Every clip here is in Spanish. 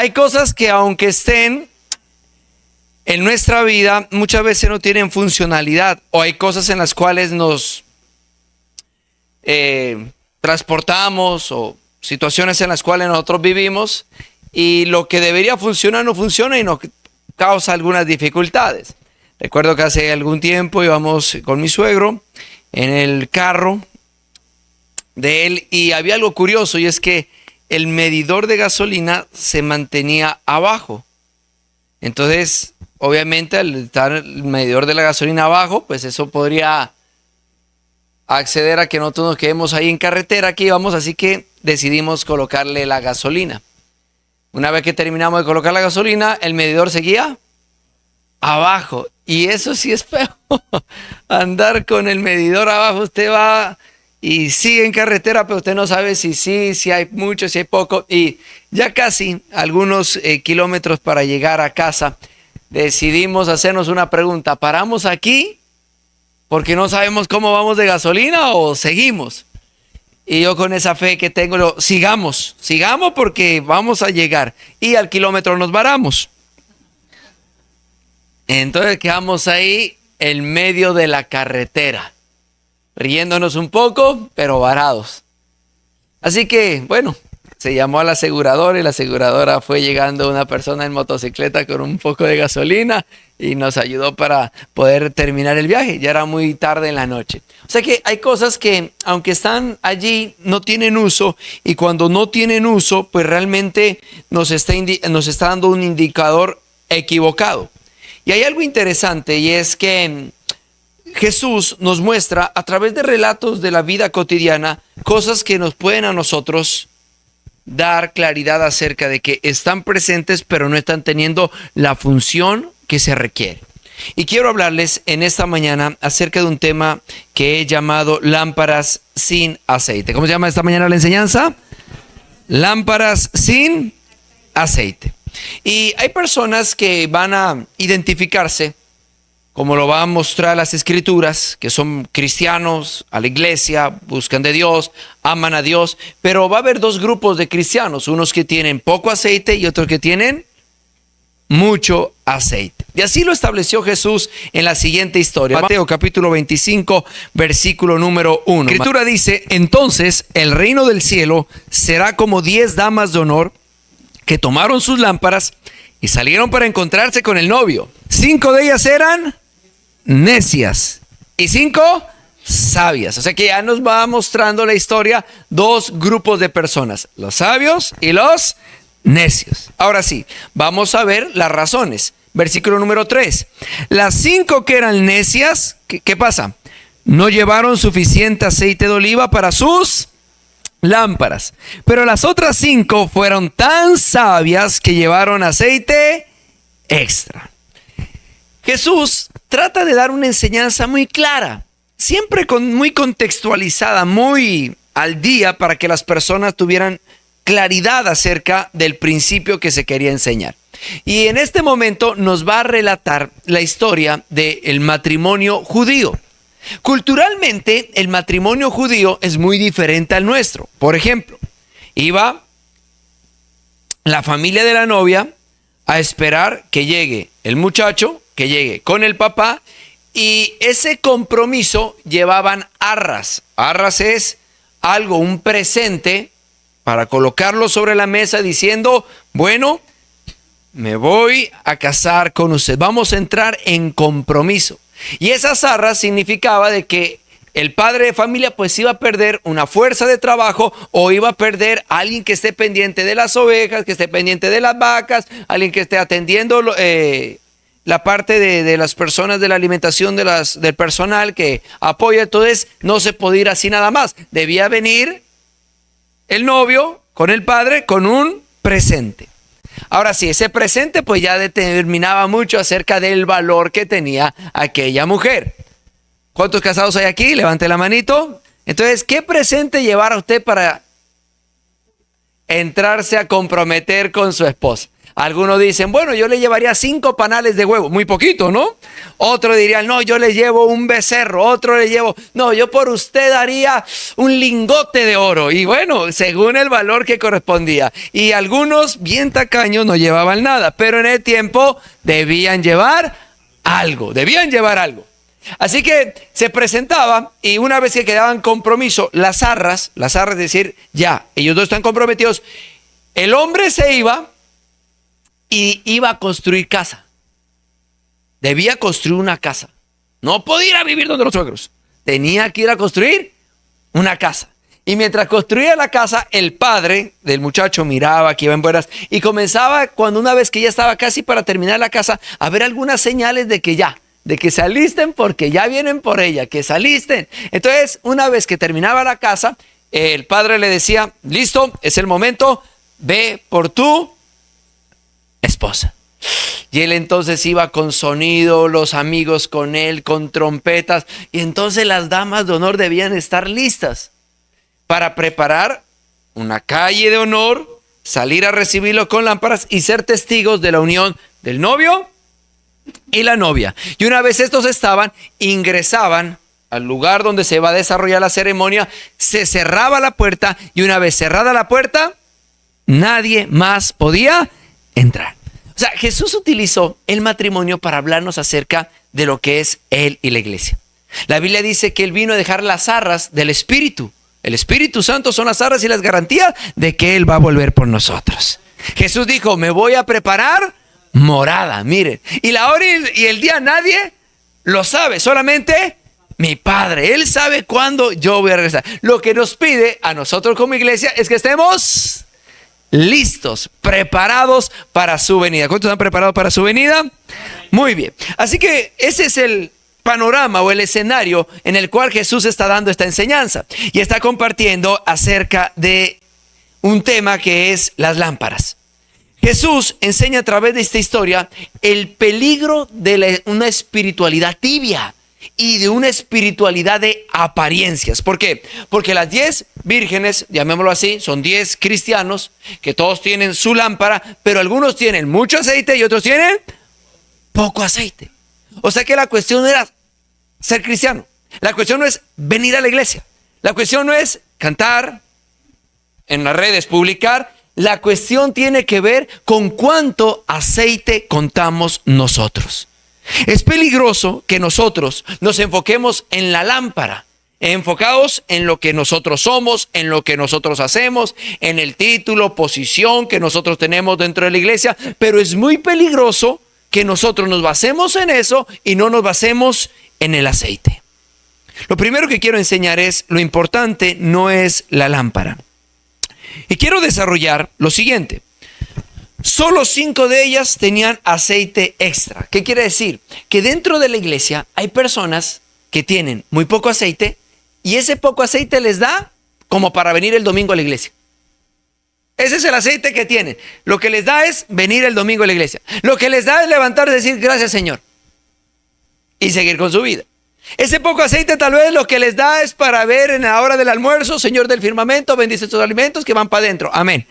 Hay cosas que aunque estén en nuestra vida, muchas veces no tienen funcionalidad, o hay cosas en las cuales nos transportamos, o situaciones en las cuales nosotros vivimos, y lo que debería funcionar no funciona y nos causa algunas dificultades. Recuerdo que hace algún tiempo íbamos con mi suegro en el carro de él y había algo curioso, y es que el medidor de gasolina se mantenía abajo. Entonces, obviamente, al estar el medidor de la gasolina abajo, pues eso podría acceder a que nosotros nos quedemos ahí en carretera que íbamos, así que decidimos colocarle la gasolina. Una vez que terminamos de colocar la gasolina, el medidor seguía abajo. Y eso sí es feo. Andar con el medidor abajo, usted va y sigue en carretera, pero usted no sabe si sí, si hay mucho, si hay poco. Y ya casi algunos kilómetros para llegar a casa, decidimos hacernos una pregunta. ¿Paramos aquí porque no sabemos cómo vamos de gasolina o seguimos? Y yo con esa fe que tengo, sigamos porque vamos a llegar. Y al kilómetro nos varamos. Entonces quedamos ahí en medio de la carretera, riéndonos un poco, pero varados. Así que, bueno, se llamó a la aseguradora y la aseguradora fue llegando una persona en motocicleta con un poco de gasolina y nos ayudó para poder terminar el viaje. Ya era muy tarde en la noche. O sea que hay cosas que, aunque están allí, no tienen uso, y cuando no tienen uso, pues realmente nos está dando un indicador equivocado. Y hay algo interesante, y es que Jesús nos muestra a través de relatos de la vida cotidiana cosas que nos pueden a nosotros dar claridad acerca de que están presentes pero no están teniendo la función que se requiere. Y quiero hablarles en esta mañana acerca de un tema que he llamado lámparas sin aceite. ¿Cómo se llama esta mañana la enseñanza? Lámparas sin aceite. Y hay personas que van a identificarse, como lo van a mostrar las escrituras, que son cristianos, a la iglesia, buscan de Dios, aman a Dios, pero va a haber dos grupos de cristianos, unos que tienen poco aceite y otros que tienen mucho aceite. Y así lo estableció Jesús en la siguiente historia. Mateo capítulo 25, versículo número 1. La escritura dice: entonces el reino del cielo será como 10 damas de honor que tomaron sus lámparas y salieron para encontrarse con el novio. 5 de ellas eran necias y 5 sabias. O sea que ya nos va mostrando la historia dos grupos de personas, los sabios y los necios. Ahora sí, vamos a ver las razones. Versículo número 3. Las 5 que eran necias, ¿qué pasa? No llevaron suficiente aceite de oliva para sus lámparas, pero las otras 5 fueron tan sabias que llevaron aceite extra. Jesús trata de dar una enseñanza muy clara, siempre muy contextualizada, muy al día, para que las personas tuvieran claridad acerca del principio que se quería enseñar. Y en este momento nos va a relatar la historia del matrimonio judío. Culturalmente, el matrimonio judío es muy diferente al nuestro. Por ejemplo, iba la familia de la novia a esperar que llegue el muchacho, que llegue con el papá, y ese compromiso llevaban arras. Arras es algo, un presente, para colocarlo sobre la mesa diciendo: bueno, me voy a casar con usted, vamos a entrar en compromiso. Y esas arras significaba de que el padre de familia pues iba a perder una fuerza de trabajo, o iba a perder a alguien que esté pendiente de las ovejas, que esté pendiente de las vacas, alguien que esté atendiendo la parte de las personas de la alimentación del personal que apoya. Entonces no se podía ir así nada más. Debía venir el novio con el padre con un presente. Ahora sí, ese presente pues ya determinaba mucho acerca del valor que tenía aquella mujer. ¿Cuántos casados hay aquí? Levante la manito. Entonces, ¿qué presente llevar a usted para entrarse a comprometer con su esposa? Algunos dicen, bueno, yo le llevaría 5 panales de huevo, muy poquito, ¿no? Otro dirían, no, yo le llevo un becerro. Otro le llevo, no, yo por usted daría un lingote de oro. Y bueno, según el valor que correspondía. Y algunos bien tacaños no llevaban nada, pero en el tiempo debían llevar algo, Así que se presentaba, y una vez que quedaban compromiso, las arras, es decir, ya, ellos dos están comprometidos, el hombre se iba y iba a construir casa. Debía construir una casa. No podía ir a vivir donde los suegros. Tenía que ir a construir una casa. Y mientras construía la casa, el padre del muchacho miraba que iba en buenas y comenzaba, cuando una vez que ya estaba casi para terminar la casa, a ver algunas señales de que se alisten porque ya vienen por ella, que se alisten. Entonces, una vez que terminaba la casa, el padre le decía, listo, es el momento, ve por tu esposa. Y él entonces iba con sonido, los amigos con él, con trompetas, y entonces las damas de honor debían estar listas para preparar una calle de honor, salir a recibirlo con lámparas y ser testigos de la unión del novio y la novia. Y una vez estos ingresaban al lugar donde se va a desarrollar la ceremonia, se cerraba la puerta y una vez cerrada la puerta, nadie más podía entrar. O sea, Jesús utilizó el matrimonio para hablarnos acerca de lo que es Él y la iglesia. La Biblia dice que Él vino a dejar las arras del Espíritu. El Espíritu Santo son las arras y las garantías de que Él va a volver por nosotros. Jesús dijo, me voy a preparar morada, miren. Y la hora y el día nadie lo sabe, solamente mi Padre. Él sabe cuándo yo voy a regresar. Lo que nos pide a nosotros como iglesia es que estemos listos, preparados para su venida. ¿Cuántos están preparados para su venida? Muy bien. Así que ese es el panorama o el escenario en el cual Jesús está dando esta enseñanza y está compartiendo acerca de un tema que es las lámparas. Jesús enseña a través de esta historia el peligro de una espiritualidad tibia y de una espiritualidad de apariencias. ¿Por qué? Porque las 10 vírgenes, llamémoslo así, son 10 cristianos que todos tienen su lámpara, pero algunos tienen mucho aceite y otros tienen poco aceite. O sea que la cuestión no era ser cristiano. La cuestión no es venir a la iglesia. La cuestión no es cantar en las redes, publicar. La cuestión tiene que ver con cuánto aceite contamos nosotros. Es peligroso que nosotros nos enfoquemos en la lámpara, enfocados en lo que nosotros somos, en lo que nosotros hacemos, en el título, posición que nosotros tenemos dentro de la iglesia, pero es muy peligroso que nosotros nos basemos en eso y no nos basemos en el aceite. Lo primero que quiero enseñar es, lo importante no es la lámpara. Y quiero desarrollar lo siguiente. Solo 5 de ellas tenían aceite extra. ¿Qué quiere decir? Que dentro de la iglesia hay personas que tienen muy poco aceite y ese poco aceite les da como para venir el domingo a la iglesia. Ese es el aceite que tienen. Lo que les da es venir el domingo a la iglesia. Lo que les da es levantarse y decir gracias, Señor, y seguir con su vida. Ese poco aceite tal vez lo que les da es para ver en la hora del almuerzo, Señor del firmamento, bendice estos alimentos que van para adentro. Amén.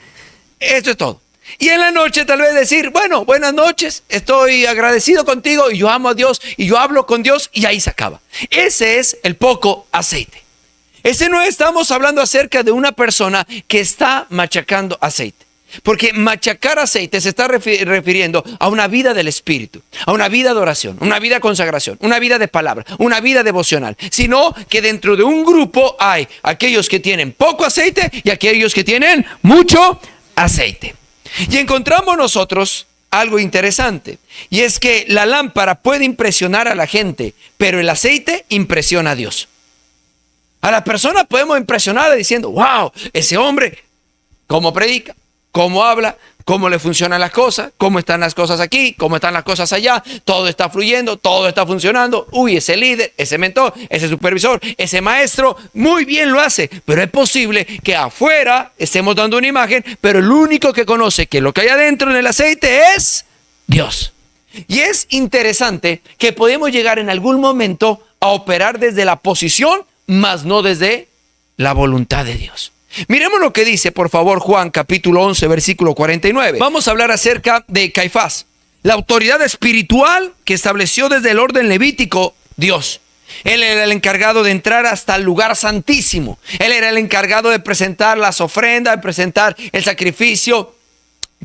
Esto es todo. Y en la noche tal vez decir, bueno, buenas noches, estoy agradecido contigo y yo amo a Dios y yo hablo con Dios y ahí se acaba. Ese es el poco aceite. Ese no estamos hablando acerca de una persona que está machacando aceite. Porque machacar aceite se está refiriendo a una vida del Espíritu, a una vida de oración, una vida de consagración, una vida de palabra, una vida devocional. Sino que dentro de un grupo hay aquellos que tienen poco aceite y aquellos que tienen mucho aceite. Y encontramos nosotros algo interesante, y es que la lámpara puede impresionar a la gente, pero el aceite impresiona a Dios. A la persona podemos impresionarla diciendo, wow, ese hombre, cómo predica, cómo habla, cómo le funcionan las cosas, cómo están las cosas aquí, cómo están las cosas allá, todo está fluyendo, todo está funcionando. Uy, ese líder, ese mentor, ese supervisor, ese maestro, muy bien lo hace. Pero es posible que afuera estemos dando una imagen, pero el único que conoce que lo que hay adentro en el aceite es Dios. Y es interesante que podemos llegar en algún momento a operar desde la posición, mas no desde la voluntad de Dios. Miremos lo que dice, por favor, Juan capítulo 11, versículo 49. Vamos a hablar acerca de Caifás, la autoridad espiritual que estableció desde el orden levítico Dios. Él era el encargado de entrar hasta el lugar santísimo. Él era el encargado de presentar las ofrendas, de presentar el sacrificio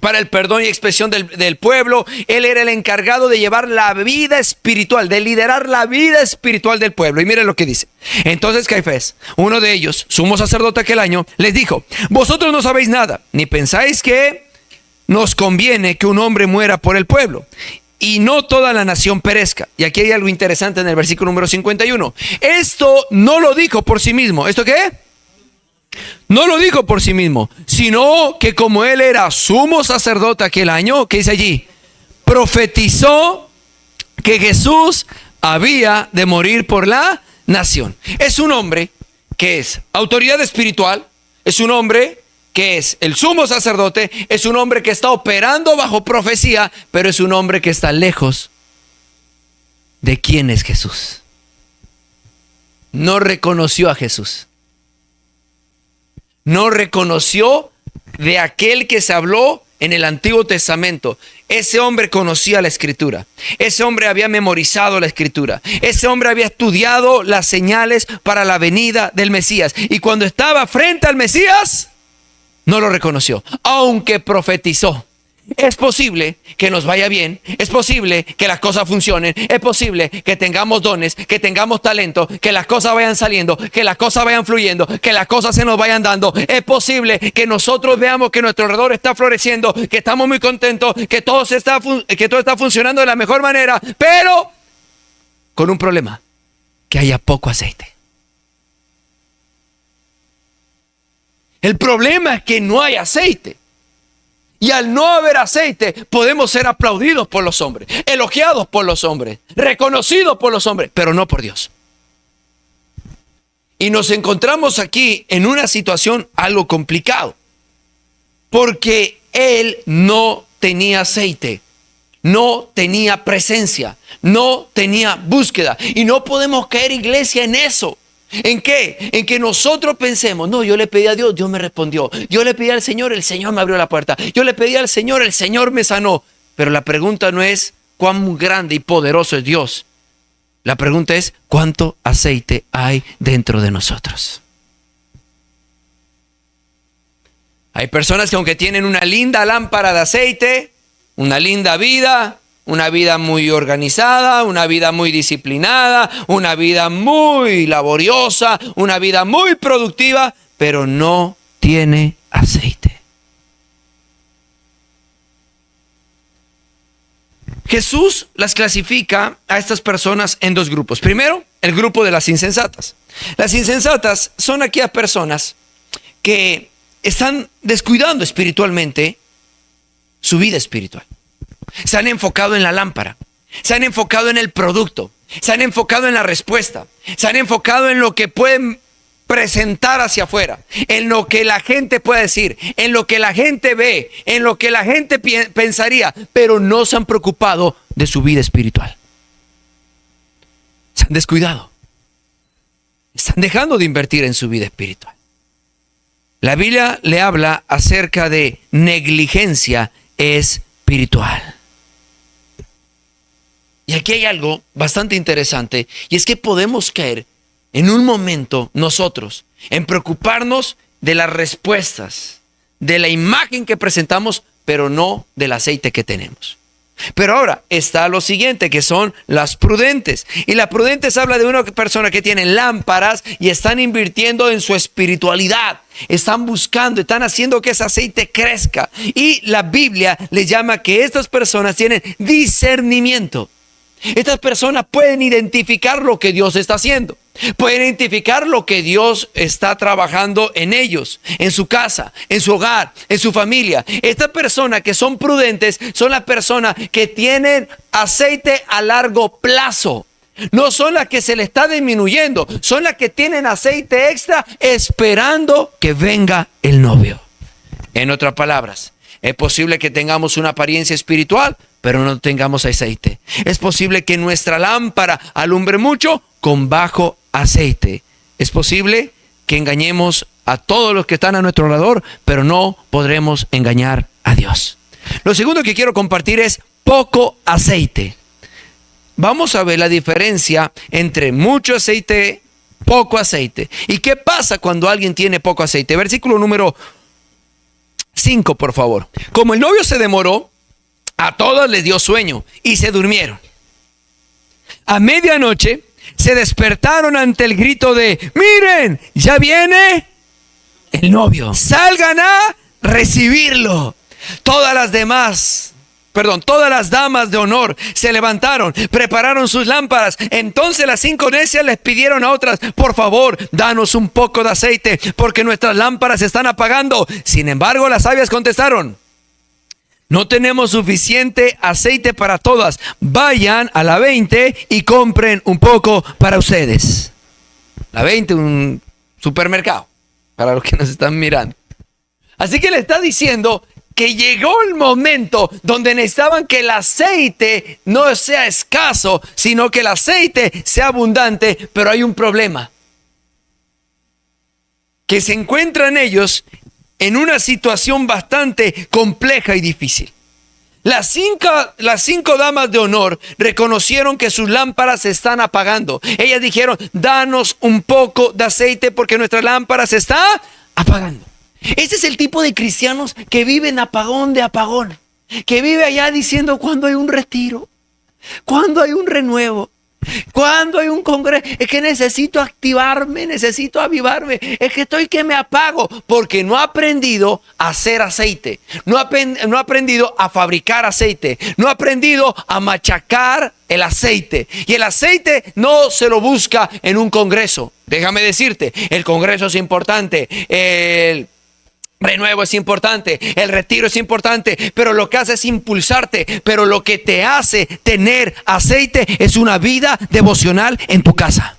para el perdón y expresión del pueblo. Él era el encargado de llevar la vida espiritual, de liderar la vida espiritual del pueblo. Y miren lo que dice. Entonces Caifás, uno de ellos, sumo sacerdote aquel año, les dijo: vosotros no sabéis nada, ni pensáis que nos conviene que un hombre muera por el pueblo y no toda la nación perezca. Y aquí hay algo interesante en el versículo número 51. Esto no lo dijo por sí mismo. ¿Esto qué? No lo dijo por sí mismo, sino que como él era sumo sacerdote aquel año, ¿qué dice allí? Profetizó que Jesús había de morir por la nación. Es un hombre que es autoridad espiritual, es un hombre que es el sumo sacerdote, es un hombre que está operando bajo profecía, pero es un hombre que está lejos de quién es Jesús. No reconoció a Jesús. No reconoció de aquel que se habló en el Antiguo Testamento. Ese hombre conocía la Escritura. Ese hombre había memorizado la Escritura. Ese hombre había estudiado las señales para la venida del Mesías. Y cuando estaba frente al Mesías, no lo reconoció, aunque profetizó. Es posible que nos vaya bien, es posible que las cosas funcionen, es posible que tengamos dones, que tengamos talento, que las cosas vayan saliendo, que las cosas vayan fluyendo, que las cosas se nos vayan dando. Es posible que nosotros veamos que nuestro alrededor está floreciendo, que estamos muy contentos, que todo está funcionando de la mejor manera, pero con un problema: que haya poco aceite. El problema es que no hay aceite. Y al no haber aceite, podemos ser aplaudidos por los hombres, elogiados por los hombres, reconocidos por los hombres, pero no por Dios. Y nos encontramos aquí en una situación algo complicado, porque él no tenía aceite, no tenía presencia, no tenía búsqueda. Y no podemos caer, iglesia, en eso. ¿En qué? En que nosotros pensemos: no, yo le pedí a Dios, Dios me respondió. Yo le pedí al Señor, el Señor me abrió la puerta. Yo le pedí al Señor, el Señor me sanó. Pero la pregunta no es cuán grande y poderoso es Dios. La pregunta es: ¿cuánto aceite hay dentro de nosotros? Hay personas que aunque tienen una linda lámpara de aceite, una linda vida, una vida muy organizada, una vida muy disciplinada, una vida muy laboriosa, una vida muy productiva, pero no tiene aceite. Jesús las clasifica a estas personas en dos grupos. Primero, el grupo de las insensatas. Las insensatas son aquellas personas que están descuidando espiritualmente su vida espiritual. Se han enfocado en la lámpara, se han enfocado en el producto, se han enfocado en la respuesta, se han enfocado en lo que pueden presentar hacia afuera, en lo que la gente puede decir, en lo que la gente ve, en lo que la gente pensaría, pero no se han preocupado de su vida espiritual. Se han descuidado. Están dejando de invertir en su vida espiritual. La Biblia le habla acerca de negligencia espiritual. Y aquí hay algo bastante interesante, y es que podemos caer en un momento nosotros en preocuparnos de las respuestas, de la imagen que presentamos, pero no del aceite que tenemos. Pero ahora está lo siguiente, que son las prudentes. Y las prudentes habla de una persona que tiene lámparas y están invirtiendo en su espiritualidad. Están buscando, están haciendo que ese aceite crezca. Y la Biblia les llama que estas personas tienen discernimiento. Estas personas pueden identificar lo que Dios está haciendo. Pueden identificar lo que Dios está trabajando en ellos, en su casa, en su hogar, en su familia. Estas personas que son prudentes son las personas que tienen aceite a largo plazo. No son las que se le está disminuyendo, son las que tienen aceite extra esperando que venga el novio. En otras palabras, es posible que tengamos una apariencia espiritual, pero no tengamos aceite. Es posible que nuestra lámpara alumbre mucho con bajo aceite. Es posible que engañemos a todos los que están a nuestro alrededor, pero no podremos engañar a Dios. Lo segundo que quiero compartir es poco aceite. Vamos a ver la diferencia entre mucho aceite, poco aceite. ¿Y qué pasa cuando alguien tiene poco aceite? Versículo número 5, por favor. Como el novio se demoró, a todos les dio sueño y se durmieron. A medianoche se despertaron ante el grito de: miren, ya viene el novio, salgan a recibirlo. Todas las damas de honor se levantaron, prepararon sus lámparas. Entonces las 5 necias les pidieron a otras: por favor, danos un poco de aceite, porque nuestras lámparas se están apagando. Sin embargo, las sabias contestaron: no tenemos suficiente aceite para todas. Vayan a la 20 y compren un poco para ustedes. La 20, un supermercado, para los que nos están mirando. Así que le está diciendo que llegó el momento donde necesitaban que el aceite no sea escaso, sino que el aceite sea abundante. Pero hay un problema, que se encuentran ellos en una situación bastante compleja y difícil. Las cinco damas de honor reconocieron que sus lámparas se están apagando. Ellas dijeron: danos un poco de aceite porque nuestra lámpara se está apagando. Ese es el tipo de cristianos que viven apagón de apagón, que vive allá diciendo: ¿cuándo hay un retiro? ¿Cuándo hay un renuevo? ¿Cuándo hay un congreso? Es que necesito activarme, necesito avivarme. Es que estoy que me apago, porque no ha aprendido a hacer aceite. No ha aprendido a fabricar aceite. No ha aprendido a machacar el aceite. Y el aceite no se lo busca en un congreso. Déjame decirte, el congreso es importante. El renuevo es importante, el retiro es importante, pero lo que hace es impulsarte. Pero lo que te hace tener aceite es una vida devocional en tu casa.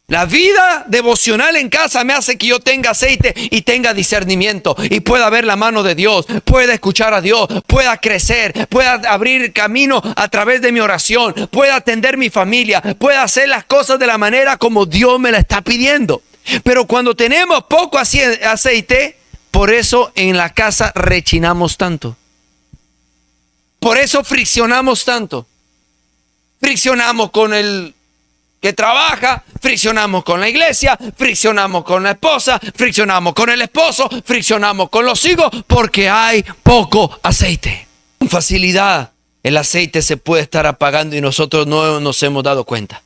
La vida devocional en casa me hace que yo tenga aceite y tenga discernimiento y pueda ver la mano de Dios, pueda escuchar a Dios, pueda crecer, pueda abrir camino a través de mi oración, pueda atender mi familia, pueda hacer las cosas de la manera como Dios me la está pidiendo. Pero cuando tenemos poco aceite, por eso en la casa rechinamos tanto. Por eso friccionamos tanto. Friccionamos con el que trabaja, friccionamos con la iglesia, friccionamos con la esposa, friccionamos con el esposo, friccionamos con los hijos, porque hay poco aceite. Con facilidad el aceite se puede estar apagando y nosotros no nos hemos dado cuenta.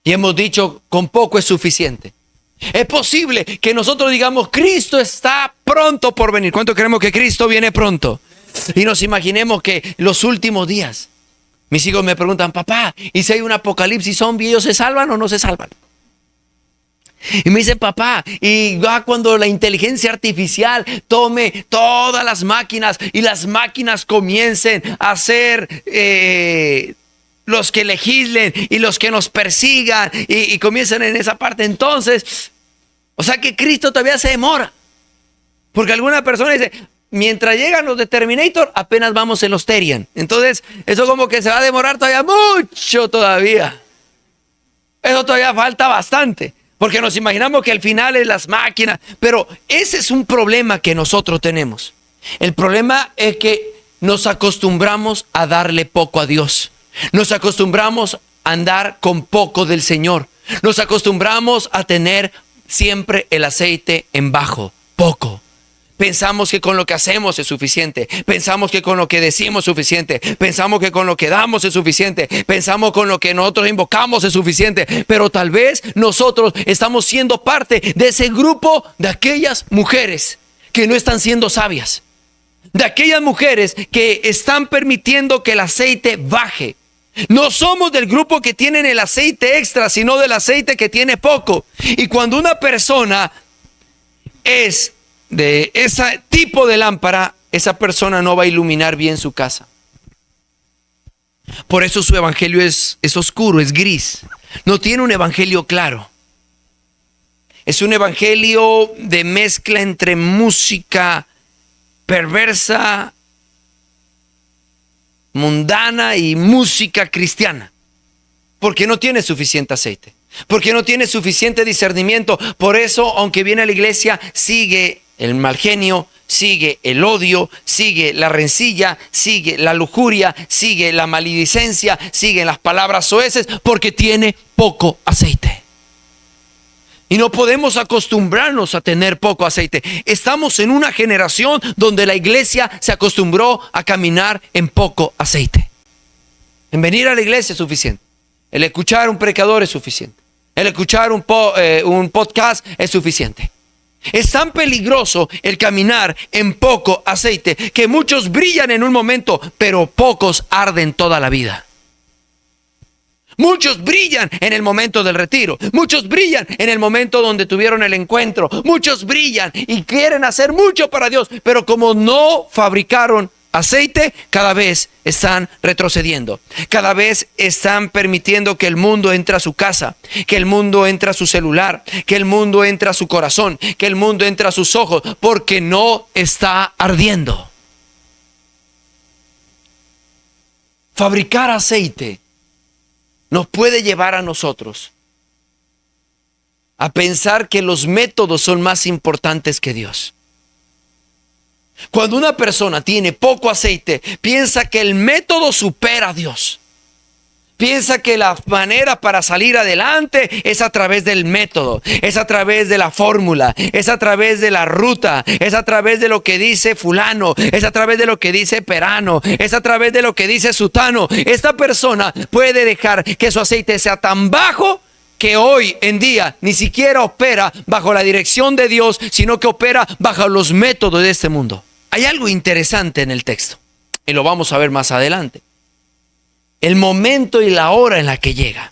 Y hemos dicho: con poco es suficiente. Es posible que nosotros digamos: Cristo está pronto por venir. ¿Cuánto creemos que Cristo viene pronto? Y nos imaginemos que los últimos días. Mis hijos me preguntan: papá, ¿y si hay un apocalipsis zombie, ellos se salvan o no se salvan? Y me dicen: papá, y cuando la inteligencia artificial tome todas las máquinas y las máquinas comiencen a ser los que legislen y los que nos persigan y comiencen en esa parte, entonces, o sea que Cristo todavía se demora. Porque alguna persona dice: mientras llegan los de Terminator, apenas vamos en los Terian. Entonces, eso como que se va a demorar todavía mucho todavía. Eso todavía falta bastante. Porque nos imaginamos que al final es las máquinas. Pero ese es un problema que nosotros tenemos. El problema es que nos acostumbramos a darle poco a Dios. Nos acostumbramos a andar con poco del Señor. Nos acostumbramos a tener siempre el aceite en bajo, poco. Pensamos que con lo que hacemos es suficiente. Pensamos que con lo que decimos es suficiente. Pensamos que con lo que damos es suficiente. Pensamos con lo que nosotros invocamos es suficiente. Pero tal vez nosotros estamos siendo parte de ese grupo de aquellas mujeres que no están siendo sabias. De aquellas mujeres que están permitiendo que el aceite baje. No somos del grupo que tienen el aceite extra, sino del aceite que tiene poco. Y cuando una persona es de ese tipo de lámpara, esa persona no va a iluminar bien su casa. Por eso su evangelio es oscuro, es gris. No tiene un evangelio claro. Es un evangelio de mezcla entre música perversa, mundana y música cristiana. Porque no tiene suficiente aceite. porque no tiene suficiente discernimiento. Por eso, aunque viene a la iglesia, sigue el mal genio, sigue el odio, sigue la rencilla, sigue la lujuria, sigue la maledicencia, sigue las palabras soeces, porque tiene poco aceite. Y no podemos acostumbrarnos a tener poco aceite. Estamos en una generación donde la iglesia se acostumbró a caminar en poco aceite. En venir a la iglesia es suficiente. El escuchar un predicador es suficiente. El escuchar un podcast es suficiente. Es tan peligroso el caminar en poco aceite que muchos brillan en un momento, pero pocos arden toda la vida. Muchos brillan en el momento del retiro. Muchos brillan en el momento donde tuvieron el encuentro. Muchos brillan y quieren hacer mucho para Dios, pero como no fabricaron aceite, cada vez están retrocediendo. Cada vez están permitiendo que el mundo entre a su casa, que el mundo entre a su celular, que el mundo entre a su corazón, que el mundo entre a sus ojos, porque no está ardiendo. Fabricar aceite nos puede llevar a nosotros a pensar que los métodos son más importantes que Dios. Cuando una persona tiene poco aceite, piensa que el método supera a Dios. Piensa que la manera para salir adelante es a través del método, es a través de la fórmula, es a través de la ruta, es a través de lo que dice fulano, es a través de lo que dice perano, es a través de lo que dice sutano. Esta persona puede dejar que su aceite sea tan bajo que hoy en día ni siquiera opera bajo la dirección de Dios, sino que opera bajo los métodos de este mundo. Hay algo interesante en el texto y lo vamos a ver más adelante. El momento y la hora en la que llega.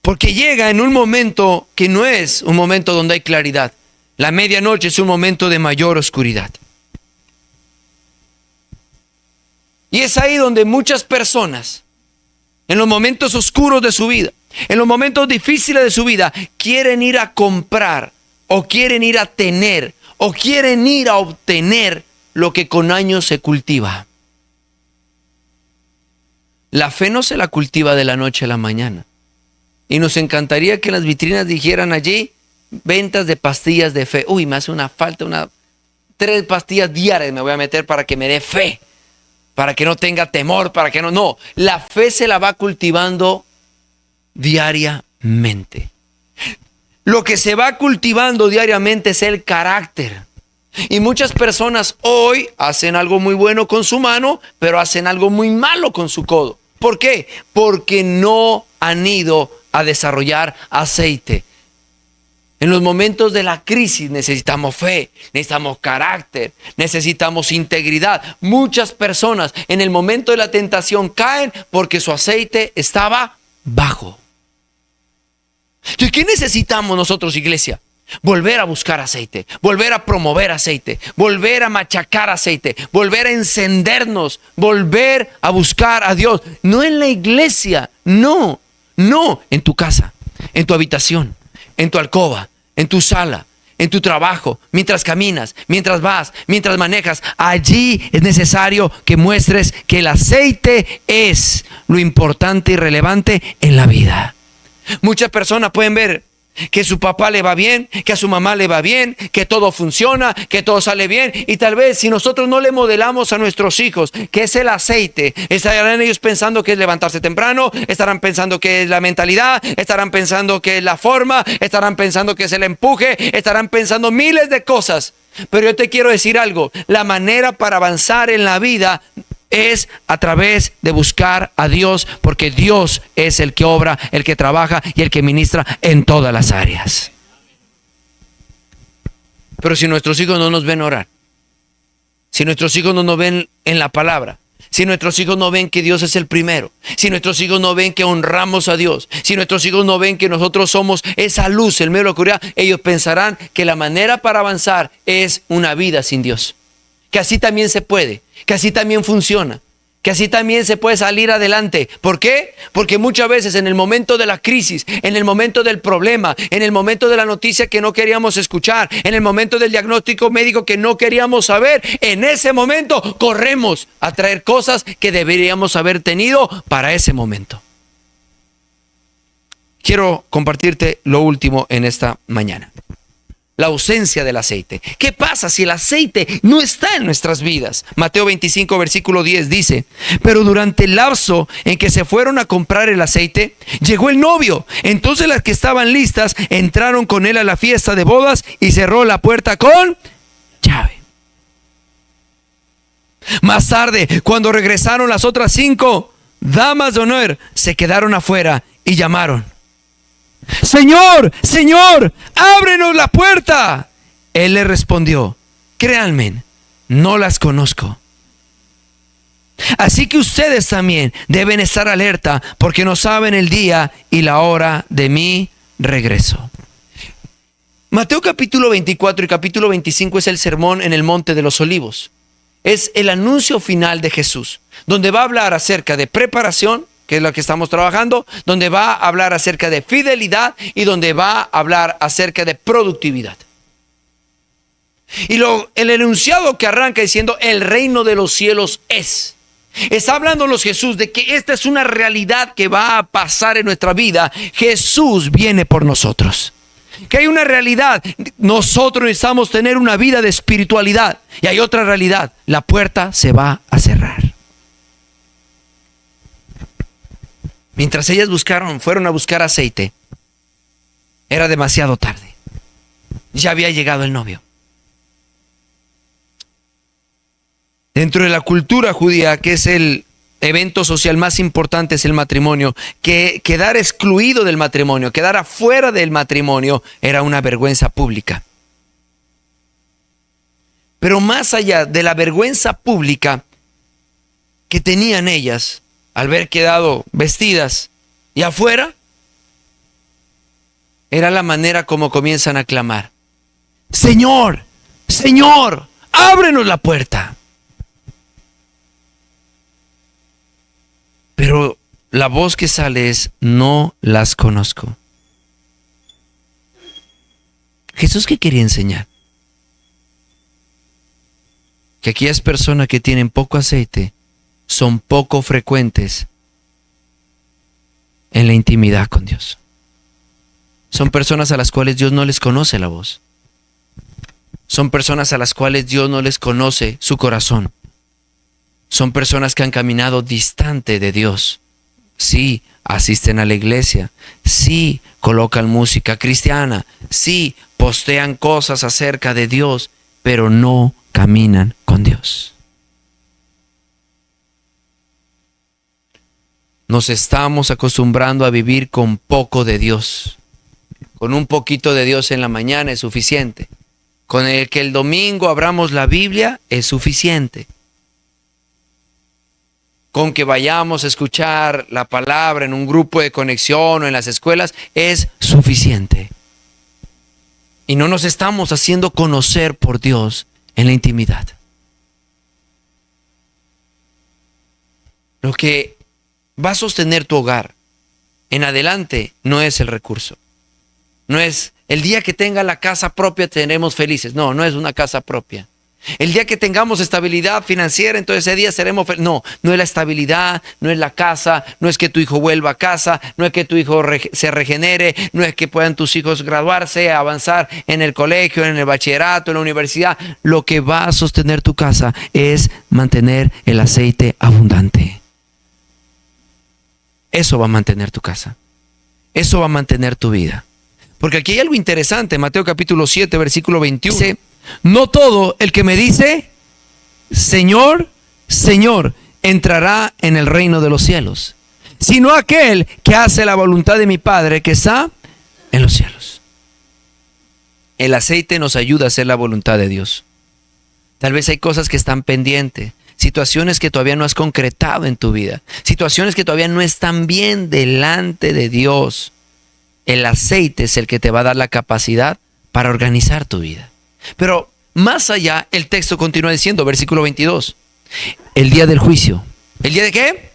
Porque llega en un momento que no es un momento donde hay claridad. La medianoche es un momento de mayor oscuridad. Y es ahí donde muchas personas, en los momentos oscuros de su vida, en los momentos difíciles de su vida, quieren ir a comprar, o quieren ir a tener, o quieren ir a obtener lo que con años se cultiva. La fe no se la cultiva de la noche a la mañana. Y nos encantaría que las vitrinas dijeran allí ventas de pastillas de fe. Uy, me hace una falta, 3 pastillas diarias me voy a meter para que me dé fe, para que no tenga temor, para que no. No, la fe se la va cultivando diariamente. Lo que se va cultivando diariamente es el carácter. Y muchas personas hoy hacen algo muy bueno con su mano, pero hacen algo muy malo con su codo. ¿Por qué? Porque no han ido a desarrollar aceite. En los momentos de la crisis necesitamos fe, necesitamos carácter, necesitamos integridad. Muchas personas en el momento de la tentación caen porque su aceite estaba bajo. Entonces, ¿qué necesitamos nosotros, iglesia? Volver a buscar aceite, volver a promover aceite, volver a machacar aceite, volver a encendernos, volver a buscar a Dios. No en la iglesia, no en tu casa, en tu habitación, en tu alcoba, en tu sala, en tu trabajo, mientras caminas, mientras vas, mientras manejas. Allí es necesario que muestres que el aceite es lo importante y relevante en la vida. Muchas personas pueden ver que su papá le va bien, que a su mamá le va bien, que todo funciona, que todo sale bien. Y tal vez si nosotros no le modelamos a nuestros hijos que es el aceite, estarán ellos pensando que es levantarse temprano, estarán pensando que es la mentalidad, estarán pensando que es la forma, estarán pensando que es el empuje, estarán pensando miles de cosas. Pero yo te quiero decir algo, la manera para avanzar en la vida es a través de buscar a Dios, porque Dios es el que obra, el que trabaja y el que ministra en todas las áreas. Pero si nuestros hijos no nos ven orar, si nuestros hijos no nos ven en la palabra, si nuestros hijos no ven que Dios es el primero, si nuestros hijos no ven que honramos a Dios, si nuestros hijos no ven que nosotros somos esa luz en medio de la oscuridad, ellos pensarán que la manera para avanzar es una vida sin Dios. Que así también se puede, que así también funciona, que así también se puede salir adelante. ¿Por qué? Porque muchas veces en el momento de la crisis, en el momento del problema, en el momento de la noticia que no queríamos escuchar, en el momento del diagnóstico médico que no queríamos saber, en ese momento corremos a traer cosas que deberíamos haber tenido para ese momento. quiero compartirte lo último en esta mañana. La ausencia del aceite. ¿Qué pasa si el aceite no está en nuestras vidas? Mateo 25, versículo 10 dice: pero durante el lapso en que se fueron a comprar el aceite, llegó el novio. Entonces las que estaban listas entraron con él a la fiesta de bodas y cerró la puerta con llave. Más tarde, cuando regresaron las otras 5 damas de honor, se quedaron afuera y llamaron: Señor, Señor, ábrenos la puerta. Él le respondió: créanme, no las conozco. Así que ustedes también deben estar alerta, porque no saben el día y la hora de mi regreso. Mateo capítulo 24 y capítulo 25 es el sermón en el Monte de los Olivos. Es el anuncio final de Jesús, donde va a hablar acerca de preparación, que es lo que estamos trabajando, donde va a hablar acerca de fidelidad y donde va a hablar acerca de productividad. Y el enunciado que arranca diciendo: el reino de los cielos es. Está hablándonos Jesús de que esta es una realidad que va a pasar en nuestra vida. Jesús viene por nosotros. Que hay una realidad, nosotros necesitamos tener una vida de espiritualidad. Y hay otra realidad, la puerta se va a cerrar. Mientras ellas fueron a buscar aceite, era demasiado tarde. Ya había llegado el novio. Dentro de la cultura judía, que es el evento social más importante, es el matrimonio, que quedar excluido del matrimonio, quedar afuera del matrimonio, era una vergüenza pública. Pero más allá de la vergüenza pública que tenían ellas, al ver quedado vestidas y afuera, era la manera como comienzan a clamar: Señor, Señor, ábrenos la puerta. Pero la voz que sale es: no las conozco. Jesús, ¿qué quería enseñar? Que aquellas personas que tienen poco aceite son poco frecuentes en la intimidad con Dios. Son personas a las cuales Dios no les conoce la voz. Son personas a las cuales Dios no les conoce su corazón. Son personas que han caminado distante de Dios. Sí, asisten a la iglesia. Sí, colocan música cristiana. Sí, postean cosas acerca de Dios, pero no caminan con Dios. Nos estamos acostumbrando a vivir con poco de Dios. Con un poquito de Dios en la mañana es suficiente. Con el que el domingo abramos la Biblia es suficiente. Con que vayamos a escuchar la palabra en un grupo de conexión o en las escuelas es suficiente. Y no nos estamos haciendo conocer por Dios en la intimidad. Lo que va a sostener tu hogar en adelante no es el recurso. No es el día que tenga la casa propia tenemos felices. No, no es una casa propia. El día que tengamos estabilidad financiera, entonces ese día seremos felices. No, no es la estabilidad, no es la casa, no es que tu hijo vuelva a casa, no es que tu hijo se regenere, no es que puedan tus hijos graduarse, avanzar en el colegio, en el bachillerato, en la universidad. Lo que va a sostener tu casa es mantener el aceite abundante. Eso va a mantener tu casa. Eso va a mantener tu vida. Porque aquí hay algo interesante. Mateo capítulo 7, versículo 21. Dice: no todo el que me dice Señor, Señor, entrará en el reino de los cielos, sino aquel que hace la voluntad de mi Padre que está en los cielos. El aceite nos ayuda a hacer la voluntad de Dios. Tal vez hay cosas que están pendientes, situaciones que todavía no has concretado en tu vida, situaciones que todavía no están bien delante de Dios. El aceite es el que te va a dar la capacidad para organizar tu vida. Pero más allá, el texto continúa diciendo, versículo 22, el día del juicio. ¿El día de qué?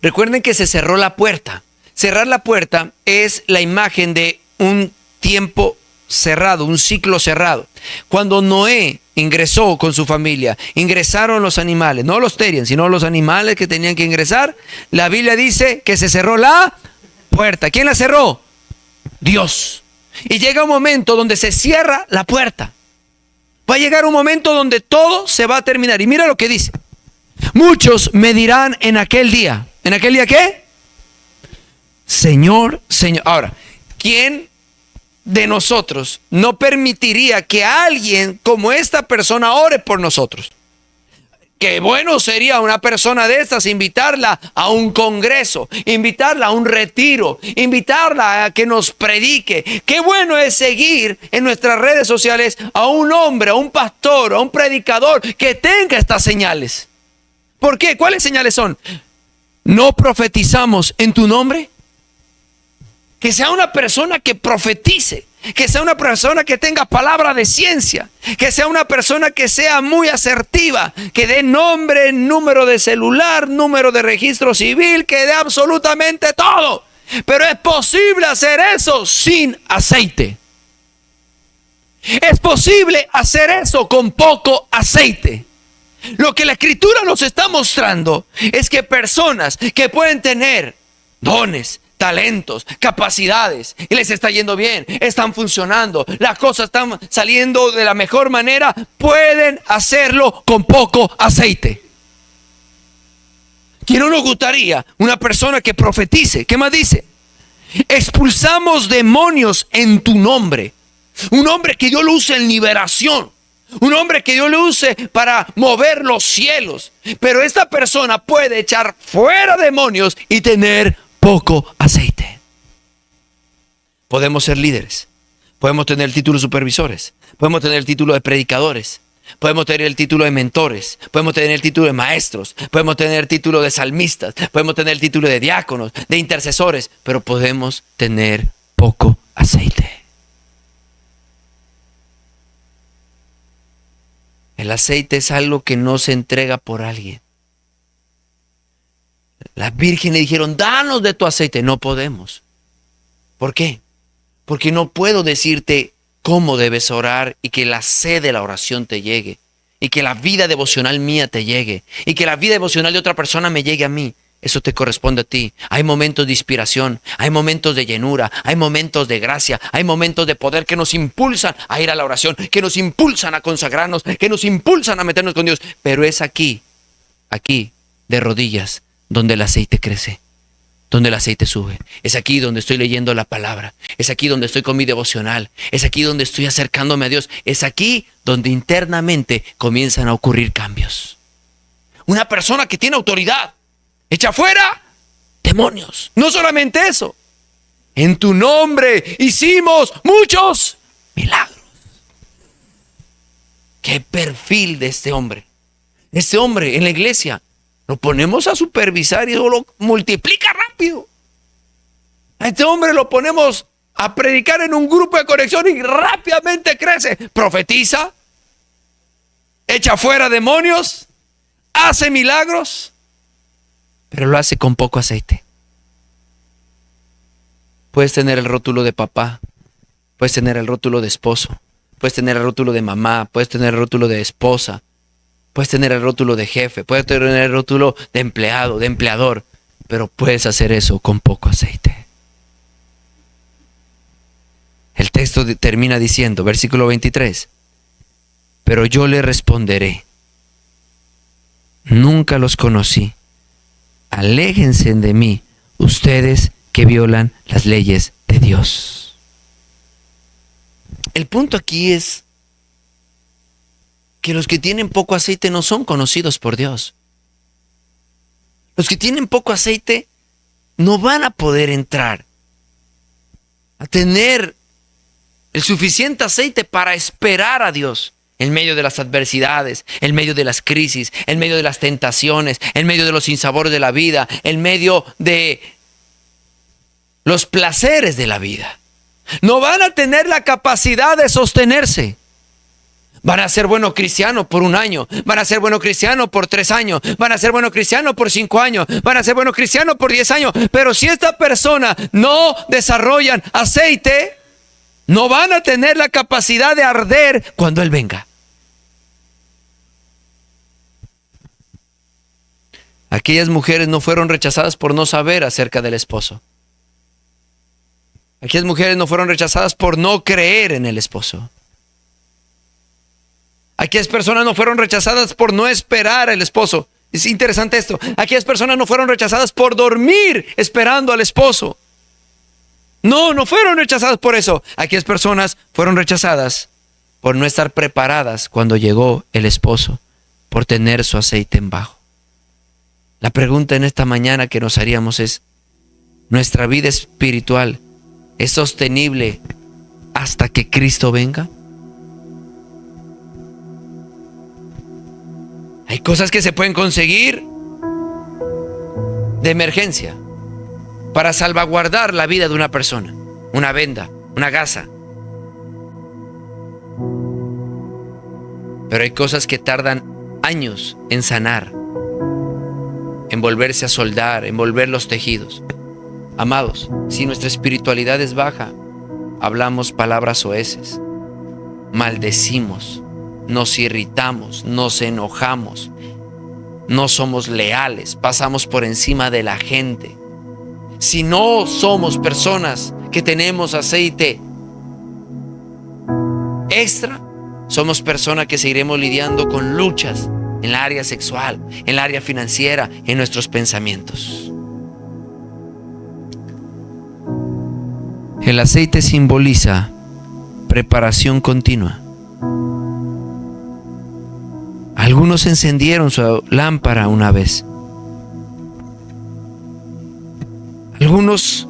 Recuerden que se cerró la puerta. Cerrar la puerta es la imagen de un tiempo cerrado, un ciclo cerrado. Cuando Noé ingresó con su familia, ingresaron los animales, no los terian, sino los animales que tenían que ingresar. La Biblia dice que se cerró la puerta. ¿Quién la cerró? Dios. Y llega un momento donde se cierra la puerta. Va a llegar un momento donde todo se va a terminar. Y mira lo que dice. Muchos me dirán en aquel día. ¿En aquel día qué? Señor, Señor. Ahora, ¿quién de nosotros no permitiría que alguien como esta persona ore por nosotros? Qué bueno sería una persona de estas invitarla a un congreso, invitarla a un retiro, invitarla a que nos predique. Qué bueno es seguir en nuestras redes sociales a un hombre, a un pastor, a un predicador que tenga estas señales. ¿Por qué? ¿Cuáles señales son? ¿No profetizamos en tu nombre? Que sea una persona que profetice, que sea una persona que tenga palabra de ciencia, que sea una persona que sea muy asertiva, que dé nombre, número de celular, número de registro civil, que dé absolutamente todo. Pero es posible hacer eso sin aceite. Es posible hacer eso con poco aceite. Lo que la Escritura nos está mostrando es que personas que pueden tener dones, talentos, capacidades, y les está yendo bien, están funcionando, las cosas están saliendo de la mejor manera, pueden hacerlo con poco aceite. ¿Quién no nos gustaría una persona que profetice? ¿Qué más dice? Expulsamos demonios en tu nombre. Un hombre que Dios lo use en liberación. Un hombre que Dios lo use para mover los cielos. Pero esta persona puede echar fuera demonios y tener poco aceite. Podemos ser líderes, podemos tener el título de supervisores, podemos tener el título de predicadores, podemos tener el título de mentores, podemos tener el título de maestros, podemos tener el título de salmistas, podemos tener el título de diáconos, de intercesores, pero podemos tener poco aceite. El aceite es algo que no se entrega por alguien. Las vírgenes dijeron, danos de tu aceite. No podemos. ¿Por qué? Porque no puedo decirte cómo debes orar y que la sed de la oración te llegue. Y que la vida devocional mía te llegue. Y que la vida devocional de otra persona me llegue a mí. Eso te corresponde a ti. Hay momentos de inspiración, hay momentos de llenura, hay momentos de gracia, hay momentos de poder que nos impulsan a ir a la oración, que nos impulsan a consagrarnos, que nos impulsan a meternos con Dios. Pero es aquí, de rodillas, donde el aceite crece, donde el aceite sube. Es aquí donde estoy leyendo la palabra. Es aquí donde estoy con mi devocional. Es aquí donde estoy acercándome a Dios. Es aquí donde internamente comienzan a ocurrir cambios. Una persona que tiene autoridad echa fuera demonios. No solamente eso. En tu nombre hicimos muchos milagros. ¿Qué perfil de este hombre? Este hombre en la iglesia lo ponemos a supervisar y eso lo multiplica rápido. A este hombre lo ponemos a predicar en un grupo de conexión y rápidamente crece. Profetiza, echa fuera demonios, hace milagros, pero lo hace con poco aceite. Puedes tener el rótulo de papá, puedes tener el rótulo de esposo, puedes tener el rótulo de mamá, puedes tener el rótulo de esposa, puedes tener el rótulo de jefe, puedes tener el rótulo de empleado, de empleador, pero puedes hacer eso con poco aceite. El texto termina diciendo, versículo 23, pero yo le responderé, nunca los conocí. Aléjense de mí, ustedes que violan las leyes de Dios. El punto aquí es que los que tienen poco aceite no son conocidos por Dios. Los que tienen poco aceite no van a poder entrar a tener el suficiente aceite para esperar a Dios. En medio de las adversidades, en medio de las crisis, en medio de las tentaciones, en medio de los sinsabores de la vida, en medio de los placeres de la vida. No van a tener la capacidad de sostenerse. Van a ser buenos cristianos por 1 año, van a ser buenos cristianos por 3 años, van a ser buenos cristianos por 5 años, van a ser buenos cristianos por 10 años. Pero si esta persona no desarrollan aceite, no van a tener la capacidad de arder cuando Él venga. Aquellas mujeres no fueron rechazadas por no saber acerca del esposo. Aquellas mujeres no fueron rechazadas por no creer en el esposo. Aquellas personas no fueron rechazadas por no esperar al esposo. Es interesante esto. Aquellas personas no fueron rechazadas por dormir esperando al esposo. No fueron rechazadas por eso. Aquellas personas fueron rechazadas por no estar preparadas cuando llegó el esposo, por tener su aceite en bajo. La pregunta en esta mañana que nos haríamos es: ¿nuestra vida espiritual es sostenible hasta que Cristo venga? Hay cosas que se pueden conseguir de emergencia para salvaguardar la vida de una persona. Una venda, una gasa. Pero hay cosas que tardan años en sanar, en volverse a soldar, en volver los tejidos. Amados, si nuestra espiritualidad es baja, hablamos palabras soeces, maldecimos, nos irritamos, nos enojamos, no somos leales, pasamos por encima de la gente. Si no somos personas que tenemos aceite extra, somos personas que seguiremos lidiando con luchas en el área sexual, en el área financiera, en nuestros pensamientos. El aceite simboliza preparación continua. Algunos encendieron su lámpara una vez. Algunos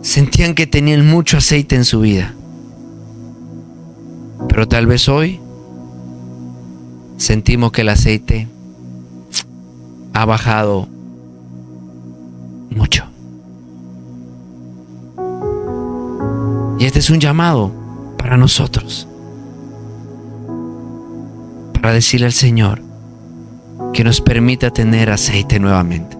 sentían que tenían mucho aceite en su vida. Pero tal vez hoy sentimos que el aceite ha bajado mucho. Y este es un llamado para nosotros, para decirle al Señor que nos permita tener aceite nuevamente.